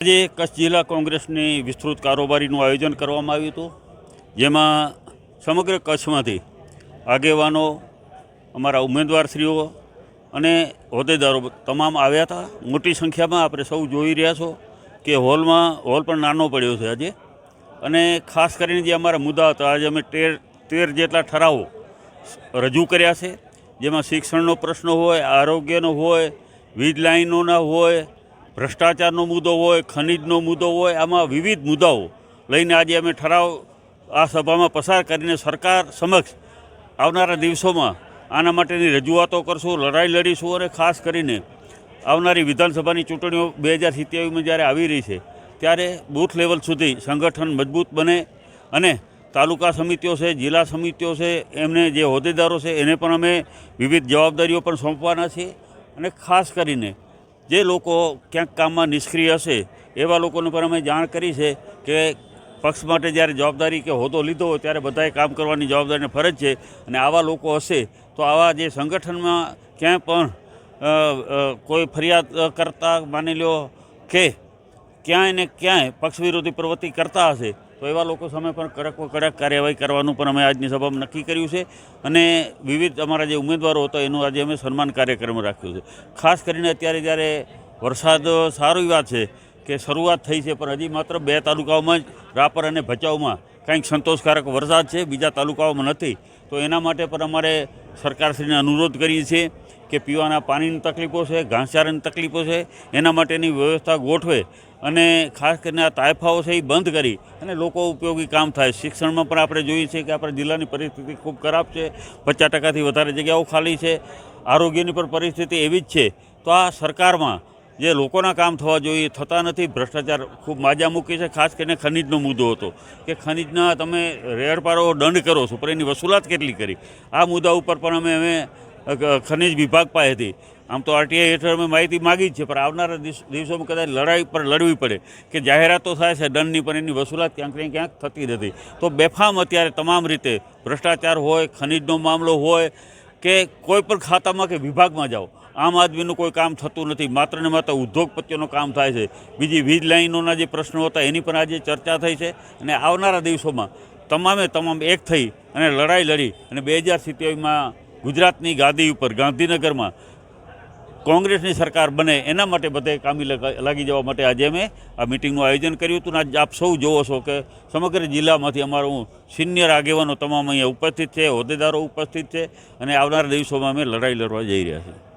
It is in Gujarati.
આજે કચ્છ જિલ્લા કોંગ્રેસની વિસ્તૃત કારોબારીનું આયોજન કરવામાં આવ્યું હતું, જેમાં સમગ્ર કચ્છમાંથી આગેવાનો, અમારા ઉમેદવારશ્રીઓ અને હોદ્દેદારો તમામ આવ્યા હતા. મોટી સંખ્યામાં આપણે સૌ જોઈ રહ્યા છો કે હોલ પણ નાનો પડ્યો છે આજે. અને ખાસ કરીને જે અમારા મુદ્દા હતા, આજે અમે 13 જેટલા ઠરાવો રજૂ કર્યા છે, જેમાં શિક્ષણનો પ્રશ્ન હોય, આરોગ્યનો હોય, વીજ લાઈનોના હોય, ભ્રષ્ટાચારનો મુદ્દો હોય, ખનિજનો મુદ્દો હોય. આમાં વિવિધ મુદ્દાઓ લઈને આજે અમે ઠરાવ આ સભામાં પસાર કરીને સરકાર સમક્ષ આવનારા દિવસોમાં આના માટેની રજૂઆતો કરશું, લડાઈ લડીશું. અને ખાસ કરીને આવનારી વિધાનસભાની ચૂંટણીઓ 2027માં જ્યારે આવી રહી છે, ત્યારે બૂથ લેવલ સુધી સંગઠન મજબૂત બને અને તાલુકા સમિતિઓ છે, જિલ્લા સમિતિઓ છે, એમને જે હોદ્દેદારો છે એને પણ અમે વિવિધ જવાબદારીઓ પણ સોંપવાના છીએ. અને ખાસ કરીને જે લોકો ક્યાંક કામમાં નિષ્ક્રિય હશે એવા લોકોને પણ અમે જાણ કરી છે કે પક્ષ માટે જ્યારે જવાબદારી કે હોદ્દો લીધો હોય ત્યારે બધાએ કામ કરવાની જવાબદારીને ફરજ છે. અને આવા લોકો હશે તો આવા જે સંગઠનમાં ક્યાંય પણ કોઈ ફરિયાદ કરતા, માની લો કે ક્યાંય ને ક્યાંય પક્ષ વિરોધી પ્રવૃત્તિ કરતા હશે તો એવા લોકો સામે પણ કડક કાર્યવાહી કરવાનું પણ અમે આજની સભામાં નક્કી કર્યું છે. અને વિવિધ અમારા જે ઉમેદવારો હતા એનું આજે અમે સન્માન કાર્યક્રમ રાખ્યો છે. ખાસ કરીને અત્યારે જ્યારે વરસાદ સારી વાત છે કે શરૂઆત થઈ છે, પણ હજી માત્ર 2 તાલુકાઓમાં જ રાપર અને ભચાઉમાં કંઈક સંતોષકારક વરસાદ છે, બીજા તાલુકાઓમાં નથી. તો એના માટે પણ અમારે સરકારશ્રીને અનુરોધ કરીએ છીએ કે પીવાના પાણીની તકલીફો છે, ઘાસચારાની તકલીફો છે, એના માટેની વ્યવસ્થા ગોઠવે. અને ખાસ કરીને આ તાયફાઓ છે એ બંધ કરી અને લોકો ઉપયોગી કામ થાય. શિક્ષણમાં પણ આપણે જોઈએ છીએ કે આપણા જિલ્લાની પરિસ્થિતિ ખૂબ ખરાબ છે, 50%થી વધારે જગ્યાઓ ખાલી છે. આરોગ્યની પણ પરિસ્થિતિ એવી જ છે. તો આ સરકારમાં જે લોકોના કામ થવા જોઈએ થતા નથી. ભ્રષ્ટાચાર ખૂબ માજા મૂકી છે. ખાસ કરીને ખનિજનો મુદ્દો હતો કે ખનિજના તમે રેડપારો દંડ કરો છો, પણ એની વસૂલાત કેટલી કરી, આ મુદ્દા ઉપર પણ અમે ખનિજ વિભાગ પાસેથી આમ તો આરટીઆઈ હેઠળ અમે માહિતી માગી જ છે, પણ આવનારા દિવસોમાં કદાચ લડાઈ પર લડવી પડે કે જાહેરાતો થાય છે દંડની, પણ એની વસૂલાત ક્યાંક ને ક્યાંક થતી નથી. તો બેફામ અત્યારે તમામ રીતે ભ્રષ્ટાચાર હોય, ખનિજનો મામલો હોય કે કોઈ પણ ખાતામાં કે વિભાગમાં જાઓ, આમ આદમીનું કોઈ કામ થતું નથી. માત્ર ને માત્ર ઉદ્યોગપતિઓનું કામ થાય છે. બીજી વીજ લાઈનોના જે પ્રશ્નો હતા એની પણ આજે ચર્ચા થઈ છે. અને આવનારા દિવસોમાં તમામ એક થઈ અને લડાઈ લડી અને 2027માં ગુજરાતની ગાદી ઉપર ગાંધીનગરમાં કોંગ્રેસની સરકાર બને એના માટે બધે કામી લાગી જવા માટે આજે અમે આ મિટિંગનું આયોજન કર્યું હતું. અને આપ સૌ જોવો છો કે સમગ્ર જિલ્લામાંથી અમારું સિનિયર આગેવાનો તમામ અહીંયા ઉપસ્થિત છે, હોદ્દેદારો ઉપસ્થિત છે. અને આવનારા દિવસોમાં અમે લડાઈ લડવા જઈ રહ્યા છીએ.